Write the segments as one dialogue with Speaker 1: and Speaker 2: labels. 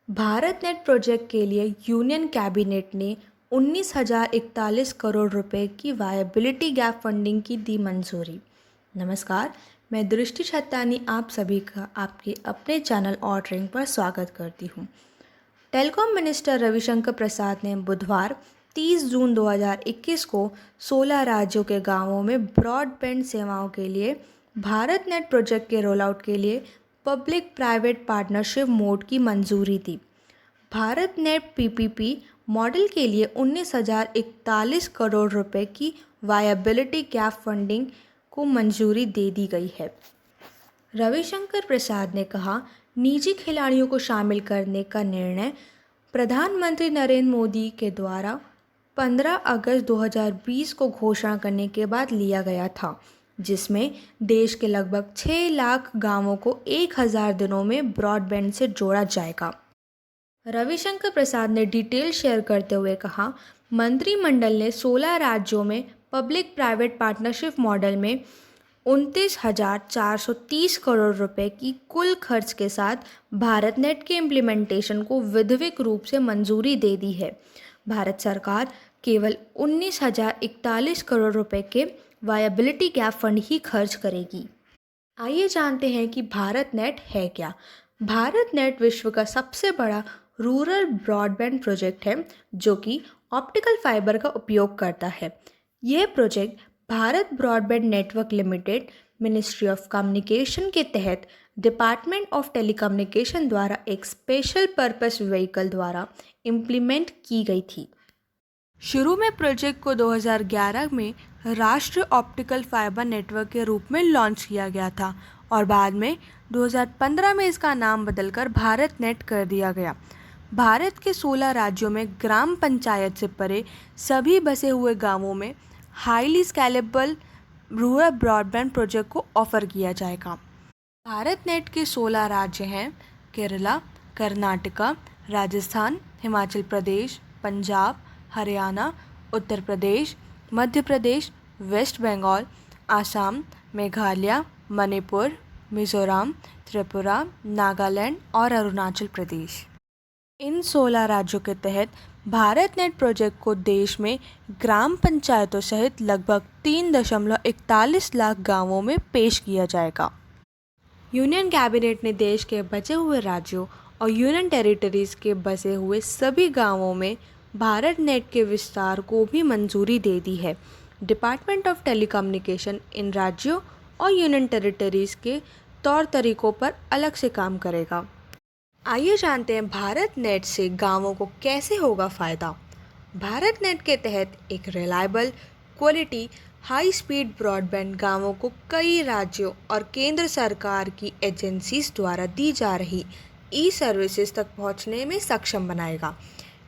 Speaker 1: Bharat net project के लिए union cabinet ने 19,041 करोड़ रुपए की वायबिलिटी गैप फंडिंग की दी मंजूरी। नमस्कार, मैं दृष्टि छत्तानी आप सभी का आपके अपने चैनल ऑर्डरिंग पर स्वागत करती हूँ। टेलीकॉम मिनिस्टर रविशंकर प्रसाद ने बुधवार 30 जून 2021 को 16 राज्यों के गांवों में ब्रॉडबैंड सेवाओं के लिए भारत नेट प्रोजेक्ट के रोल आउट के लिए पब्लिक प्राइवेट पार्टनरशिप मोड की मंजूरी दी। भारत नेट पीपीपी मॉडल के लिए 19,041 करोड़ रुपए की वायबिलिटी गैप फंडिंग को मंजूरी दे दी गई है। रविशंकर प्रसाद ने कहा, निजी खिलाड़ियों को शामिल करने का निर्णय प्रधानमंत्री नरेंद्र मोदी के द्वारा 15 अगस्त 2020 को घोषणा करने के बाद लिया गया था, जिसमें देश के लगभग 6 लाख गांवों को 1,000 दिनों में ब्रॉडबैंड से जोड़ा जाएगा। रविशंकर प्रसाद ने डिटेल शेयर करते हुए कहा, मंत्रिमंडल ने 16 राज्यों में पब्लिक प्राइवेट पार्टनरशिप मॉडल में 29,430 करोड़ रुपए की कुल खर्च के साथ भारत नेट के इम्प्लीमेंटेशन को विधिवत रूप से मंजूरी दे दी है। भारत सरकार केवल 19,041 करोड़ रुपए के वायबिलिटी गैप फंड ही खर्च करेगी। आइए जानते हैं कि भारत नेट है क्या। भारत नेट विश्व का सबसे बड़ा रूरल ब्रॉडबैंड प्रोजेक्ट है, जो कि ऑप्टिकल फाइबर का उपयोग करता है। यह project Bharat broadband network limited, ministry of communication के तहत डिपार्टमेंट ऑफ टेलीकम्युनिकेशन द्वारा एक स्पेशल पर्पस व्हीकल द्वारा इम्प्लीमेंट की गई थी। शुरू में प्रोजेक्ट को 2011 में राष्ट्रीय ऑप्टिकल फाइबर नेटवर्क के रूप में लॉन्च किया गया था और बाद में 2015 में इसका नाम बदलकर भारत नेट कर दिया गया। भारत के 16 राज्यों में ग्राम पंचायत से परे सभी बसे हुए गांवों में highly scalable rural broadband project को ऑफर किया जाएगा। भारत नेट के 16 राज्य हैं: केरला, कर्नाटका, राजस्थान, हिमाचल प्रदेश, पंजाब, हरियाणा, उत्तर प्रदेश, मध्य प्रदेश, वेस्ट बंगाल, आसाम, मेघालय, मणिपुर, मिजोरम, त्रिपुरा, नागालैंड और अरुणाचल प्रदेश। इन 16 राज्यों के तहत भारत नेट प्रोजेक्ट को देश में ग्राम पंचायतों सहित लगभग 3.41 लाख गांवों में पेश किया जाएगा। यूनियन कैबिनेट ने देश के बचे हुए राज्यों और यूनियन टेरिटरीज के बसे हुए सभी गांवों में भारत नेट के विस्तार को भी मंजूरी दे दी है। डिपार्टमेंट ऑफ टेलीकम्युनिकेशन इन राज्यों और यूनियन टेरिटरीज के तौर तरीकों पर अलग से काम करेगा। आइए जानते हैं भारत नेट से गांवों को कैसे होगा फ़ायदा। भारत नेट के तहत एक reliable, quality, high speed broadband गांवों को कई राज्यों और केंद्र सरकार की एजेंसीज द्वारा दी जा रही ई सर्विसेज तक पहुंचने में सक्षम बनाएगा।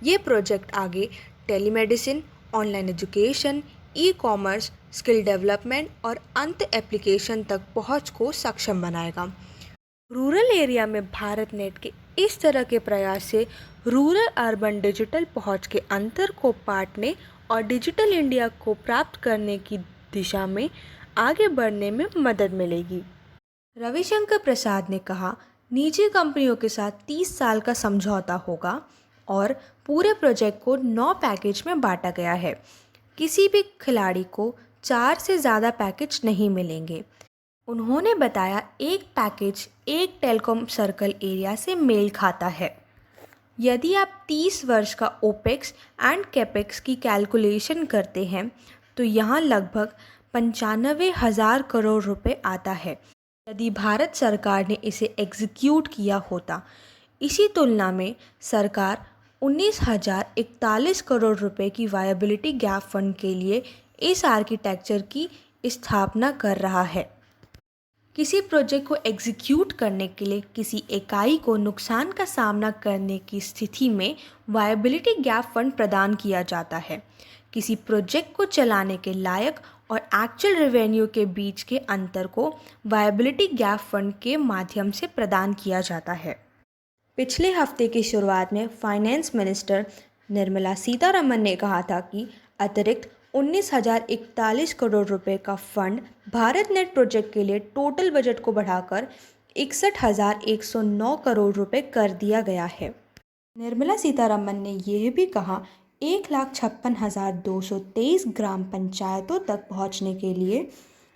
Speaker 1: ये प्रोजेक्ट आगे telemedicine, online education, e commerce, skill development और अंत एप्लीकेशन तक पहुंच को सक्षम बनाएगा। रूरल एरिया में भारत नेट के इस तरह के प्रयास से रूरल अर्बन डिजिटल पहुंच के अंतर को पाटने और डिजिटल इंडिया को प्राप्त करने की दिशा में आगे बढ़ने में मदद मिलेगी। रविशंकर प्रसाद ने कहा, निजी कंपनियों के साथ 30 साल का समझौता होगा और पूरे प्रोजेक्ट को 9 पैकेज में बांटा गया है। किसी भी खिलाड़ी को 4 से ज़्यादा पैकेज नहीं मिलेंगे। उन्होंने बताया, एक पैकेज एक टेलीकॉम सर्कल एरिया से मेल खाता है। यदि आप 30 वर्ष का ओपेक्स एंड कैपेक्स की कैलकुलेशन करते हैं तो यहाँ लगभग 95,000 करोड़ रुपए आता है। यदि भारत सरकार ने इसे एग्जीक्यूट किया होता। इसी तुलना में सरकार 19,041 करोड़ रुपए की वायबिलिटी गैप फंड के लिए इस आर्किटेक्चर की स्थापना कर रहा है। किसी प्रोजेक्ट को एग्जीक्यूट करने के लिए किसी इकाई को नुकसान का सामना करने की स्थिति में वायबिलिटी गैप फंड प्रदान किया जाता है। किसी प्रोजेक्ट को चलाने के लायक और एक्चुअल रेवेन्यू के बीच के अंतर को वायबिलिटी गैप फंड के माध्यम से प्रदान किया जाता है। पिछले हफ्ते की शुरुआत में फाइनेंस मिनिस्टर निर्मला सीतारमण ने कहा था कि अतिरिक्त 19,041 करोड़ रुपए का फंड भारत नेट प्रोजेक्ट के लिए टोटल बजट को बढ़ाकर 61,109 करोड़ रुपए कर दिया गया है। निर्मला सीतारमन ने यह भी कहा 1,56,223 ग्राम पंचायतों तक पहुंचने के लिए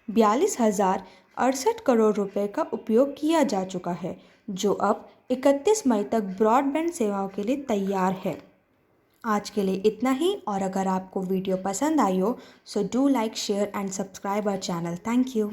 Speaker 1: 42,068 करोड़ रुपए का उपयोग किया जा चुका है, जो अब 31 मई तक ब्रॉडबैंड सेवाओं के लिए तैयार है। आज के लिए इतना ही, और अगर आपको वीडियो पसंद आई हो so do like, share and subscribe our channel. Thank you.